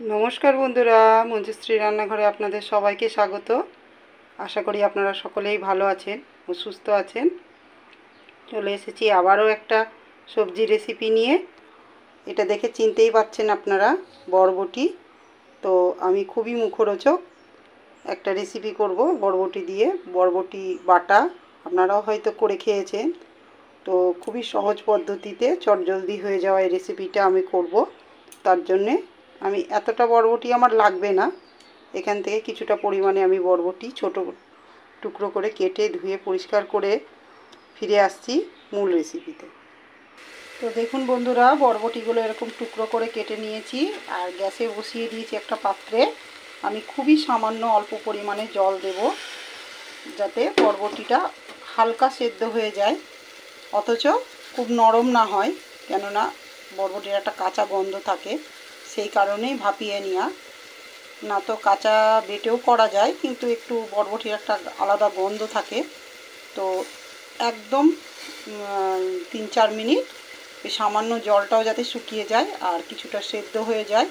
নমস্কার বন্ধুরা, মঞ্জুশ্রী রান্নাঘরে আপনাদের সবাইকে স্বাগত। আশা করি আপনারা সকলেই ভালো আছেন ও সুস্থ আছেন। চলে এসেছি আবারও একটা সবজি রেসিপি নিয়ে। এটা দেখে চিনতেই পারছেন আপনারা, বরবটি। তো আমি খুবই মুখরোচক একটা রেসিপি করব বরবটি দিয়ে। বরবটি বাটা আপনারাও হয়তো করে খেয়েছেন। তো খুবই সহজ পদ্ধতিতে চটজলদি হয়ে যাওয়া এই রেসিপিটা আমি করব। তার জন্যে আমি এতটা বরবটি আমার লাগবে না। এখান থেকে কিছুটা পরিমাণে আমি বরবটি ছোট টুকরো করে কেটে ধুয়ে পরিষ্কার করে ফিরে আসছি মূল রেসিপিতে। তো দেখুন বন্ধুরা, বরবটিগুলো এরকম টুকরো করে কেটে নিয়েছি আর গ্যাসে বসিয়ে দিয়েছি একটা পাত্রে। আমি খুবই সামান্য অল্প পরিমাণে জল দেব, যাতে বরবটিটা হালকা সেদ্ধ হয়ে যায়, অথচ খুব নরম না হয়। কেননা বরবটির একটা কাঁচা গন্ধ থাকে, সেই কারণেই ভাপিয়ে নেওয়া। না তো কাঁচা বেটেও করা যায়, কিন্তু একটু বরবটির একটা আলাদা গন্ধ থাকে। তো একদম 3-4 মিনিট সামান্য জলটাও যাতে শুকিয়ে যায় আর কিছুটা সেদ্ধ হয়ে যায়,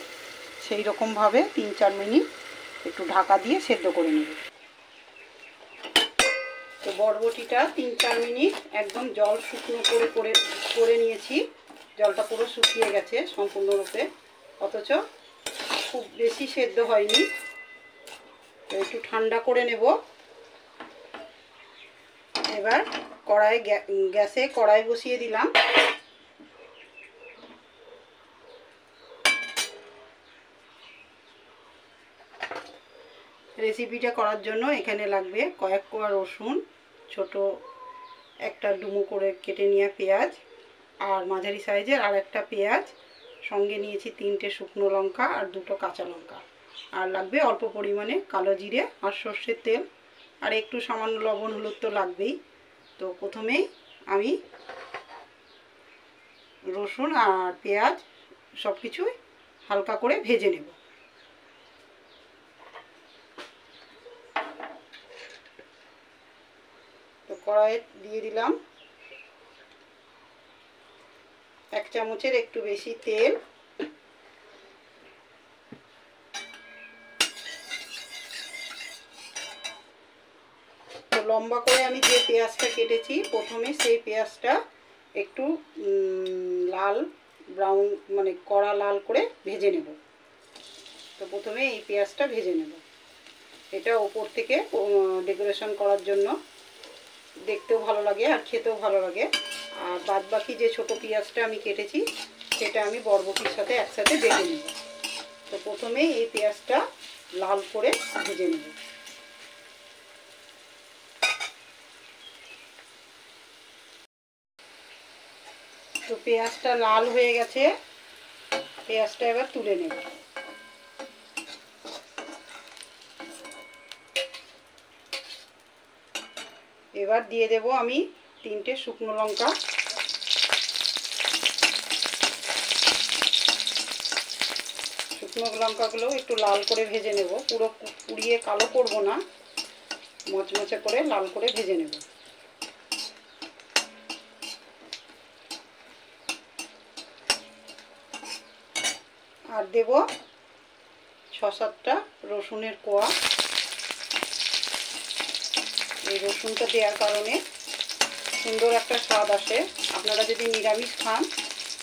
সেই রকমভাবে 3-4 মিনিট একটু ঢাকা দিয়ে সেদ্ধ করে নেব। তো বরবটিটা 3-4 মিনিট একদম জল শুকনো করে নিয়েছি। জলটা পুরো শুকিয়ে গেছে সম্পূর্ণরূপে, অথচ খুব বেশি সেদ্ধ হয়নি। তো একটু ঠান্ডা করে নেব। এবার গ্যাসে কড়াই বসিয়ে দিলাম। রেসিপিটা করার জন্য এখানে লাগবে কয়েক কোয়া রসুন, ছোট একটা ডুমো করে কেটে নেওয়া পেঁয়াজ, আর মাঝারি সাইজের আর একটা পেঁয়াজ, সঙ্গে নিয়েছি 3টে শুকনো লঙ্কা আর 2টো কাঁচা লঙ্কা, আর লাগবে অল্প পরিমাণে কালো জিরে আর সর্ষের তেল, আর একটু সামান্য লবণ হলুদ তো লাগবেই। তো প্রথমেই আমি রসুন আর পেঁয়াজ সব কিছুই হালকা করে ভেজে নেব। তো কড়াইয়ে দিয়ে দিলাম 1 চামচের একটু বেশি তেল। তো লম্বা করে আমি যে পেঁয়াজটা কেটেছি প্রথমে, সেই পেঁয়াজটা একটু লাল ব্রাউন মানে কড়া লাল করে ভেজে নেব। তো প্রথমে এই পেঁয়াজটা ভেজে নেব। এটা ওপর থেকে ডেকোরেশন করার জন্য, দেখতেও ভালো লাগে আর খেতেও ভালো লাগে। আর বাদ বাকি যে ছোটো পেঁয়াজটা আমি কেটেছি সেটা আমি বরবটির সাথে একসাথে বেটে নেব। তো প্রথমেই এই পেঁয়াজটা লাল করে ভেজে নেব। তো পেঁয়াজটা লাল হয়ে গেছে, পেঁয়াজটা এবার তুলে নেব। এবার দিয়ে দেব আমি 3টে শুকনো লঙ্কা। শুকনো লঙ্কাগুলো একটু লাল করে ভেজে নেব, পুরো পুড়িয়ে কালো করব না, মচমচে করে লাল করে ভেজে নেব। আর দেব 6-7টা রসুনের কোয়া। এই রসুনটা দেওয়ার কারণে সুন্দর একটা স্বাদ আসে। আপনারা যদি নিরামিষ খান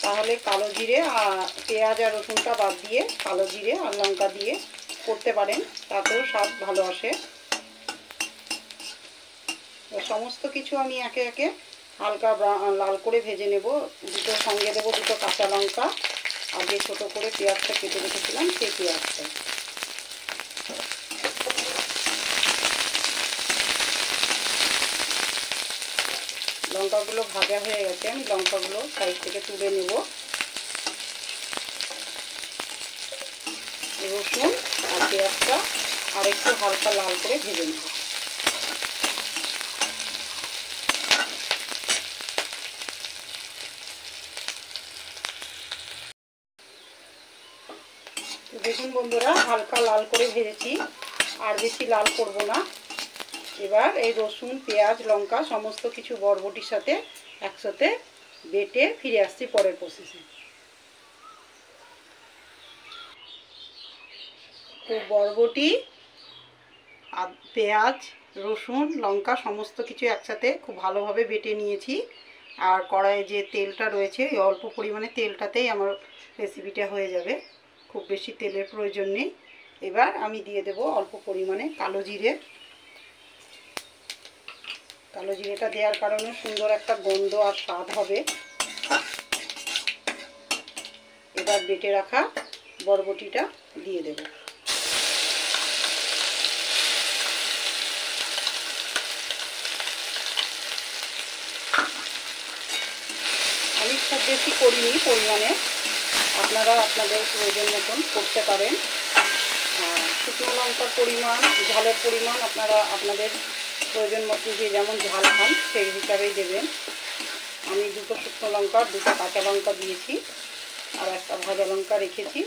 তাহলে কালো জিরে আর পেঁয়াজ আর রসুনটা বাদ দিয়ে কালো জিরে আর লঙ্কা দিয়ে করতে পারেন, তাতেও স্বাদ ভালো আসে। সমস্ত কিছু আমি একে একে হালকা লাল করে ভেজে নেব। সঙ্গে দেবো 2টো কাঁচা লঙ্কা, আগে ছোটো করে পেঁয়াজটা কেটে রেখেছিলাম সেই পেঁয়াজটা। লঙ্কাগুলো ভাজা হয়ে গেছে, আমি লঙ্কাগুলো সাইড থেকে তুলে নেব। রসুন আর পেঁয়াজটা আর একটু হালকা লাল করে ভেজে নেব। দেখুন বন্ধুরা, হালকা লাল করে ভেজেছি, আর বেশি লাল করব না। এবার এই রসুন পেঁয়াজ লঙ্কা সমস্ত কিছু বরবটির সাথে একসাথে বেটে ফিরে আসছি পরের প্রসেসে। তো বরবটি আর পেঁয়াজ, রসুন, লঙ্কা সমস্ত কিছু একসাথে খুব ভালোভাবে বেটে নিয়েছি। আর কড়াইয়ে যে তেলটা রয়েছে এই অল্প পরিমাণে তেলটাতেই আমার রেসিপিটা হয়ে যাবে, খুব বেশি তেলের প্রয়োজন নেই। এবার আমি দিয়ে দেব অল্প পরিমাণে কালো জিরে। কালো জিরেটা দেওয়ার কারণে সুন্দর একটা গন্ধ আর স্বাদ হবে। এবার বেটে রাখা বরবটিটা দিয়ে দেব। আমি খুব বেশি করিনি পরিমাণে, আপনারা আপনাদের প্রয়োজন মতন করতে পারেন। শুকনো লঙ্কার পরিমাণ, ঝালের পরিমাণ আপনারা আপনাদের প্রয়োজন মতো যে যেমন ঝাল খান সেই হিসাবেই দেবেন। আমি 2টো শুকনো লঙ্কা, 2টো কাঁচা লঙ্কা দিয়েছি আর একটা ভাজা লঙ্কা রেখেছি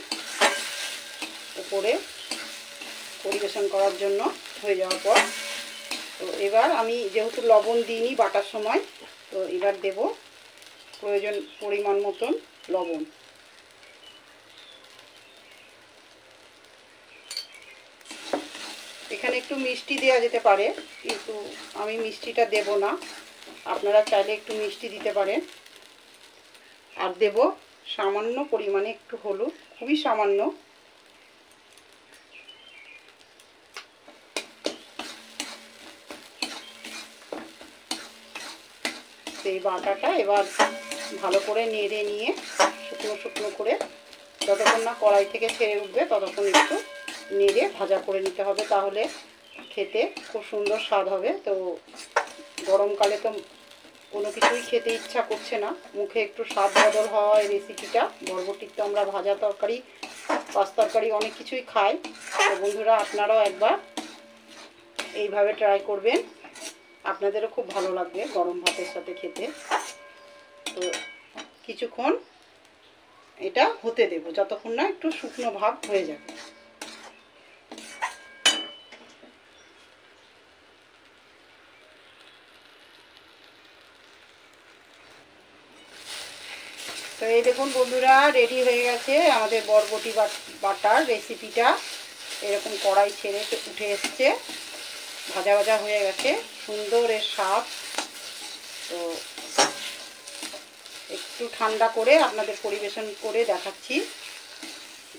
উপরে পরিবেশন করার জন্য হয়ে যাওয়ার পর। তো এবার আমি যেহেতু লবণ দিইনি বাটার সময়, তো এবার দেব প্রয়োজন পরিমাণ মতন লবণ। এখানে একটু মিষ্টি দেওয়া যেতে পারে, কিন্তু আমি মিষ্টিটা দেব না, আপনারা চাইলে একটু মিষ্টি দিতে পারেন। আর দেব সামান্য পরিমাণে একটু হলুদ, খুবই সামান্য। সেই বাটাটা এবার ভালো করে নেড়ে নিয়ে শুকনো শুকনো করে যতক্ষণ না কড়াই থেকে ছেড়ে উঠবে ততক্ষণ একটু নেড়ে ভাজা করে নিতে হবে, তাহলে খেতে খুব সুন্দর স্বাদ হবে। তো গরমকালে তো কোনো কিছুই খেতে ইচ্ছা করছে না, মুখে একটু স্বাদ বদল হয় রেসিপিটা। বরবটির তো আমরা ভাজা তরকারি, পাঁচ তরকারি অনেক কিছুই খাই। তো বন্ধুরা আপনারাও একবার এইভাবে ট্রাই করবেন, আপনাদেরও খুব ভালো লাগবে গরম ভাতের সাথে খেতে। তো কিছুক্ষণ এটা হতে দেব যতক্ষণ না একটু শুকনো ভাব হয়ে যাবে। তো এই দেখুন বন্ধুরা, রেডি হয়ে গেছে আমাদের বরবটি বাটার রেসিপিটা। এরকম কড়াই ছেড়ে উঠে এসছে, ভাজা ভাজা হয়ে গেছে, সুন্দর এর স্বাদ। তো একটু ঠান্ডা করে আপনাদের পরিবেশন করে দেখাচ্ছি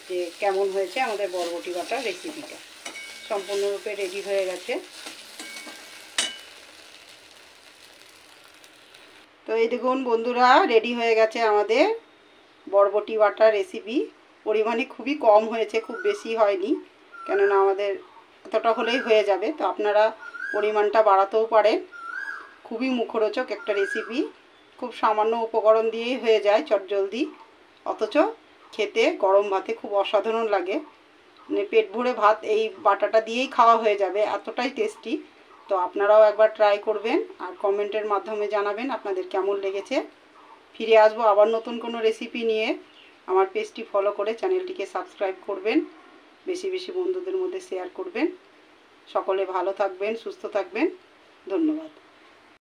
যে কেমন হয়েছে আমাদের বরবটি বাটার রেসিপিটা। সম্পূর্ণরূপে রেডি হয়ে গেছে। তো এই দেখুন বন্ধুরা, রেডি হয়ে গেছে আমাদের বরবটি বাটার রেসিপি। পরিমাণে খুবই কম হয়েছে, খুব বেশি হয়নি, কেননা আমাদের এতটা হলেই হয়ে যাবে। তো আপনারা পরিমাণটা বাড়াতেও পারেন। খুবই মুখরোচক একটা রেসিপি, খুব সামান্য উপকরণ দিয়েই হয়ে যায় চটজলদি, অথচ খেতে গরম ভাতে খুব অসাধারণ লাগে। মানে পেট ভরে ভাত এই বাটাটা দিয়েই খাওয়া হয়ে যাবে, এতটাই টেস্টি। তো আপনারাও একবার ট্রাই করবেন আর কমেন্টের মাধ্যমে জানাবেন আপনাদের কেমন লেগেছে। ফিরে আসবো আবার নতুন কোনো রেসিপি নিয়ে। আমার পেজটি ফলো করে চ্যানেলটিকে সাবস্ক্রাইব করবেন, বেশি বেশি বন্ধুদের মধ্যে শেয়ার করবেন। সকলে ভালো থাকবেন, সুস্থ থাকবেন। ধন্যবাদ।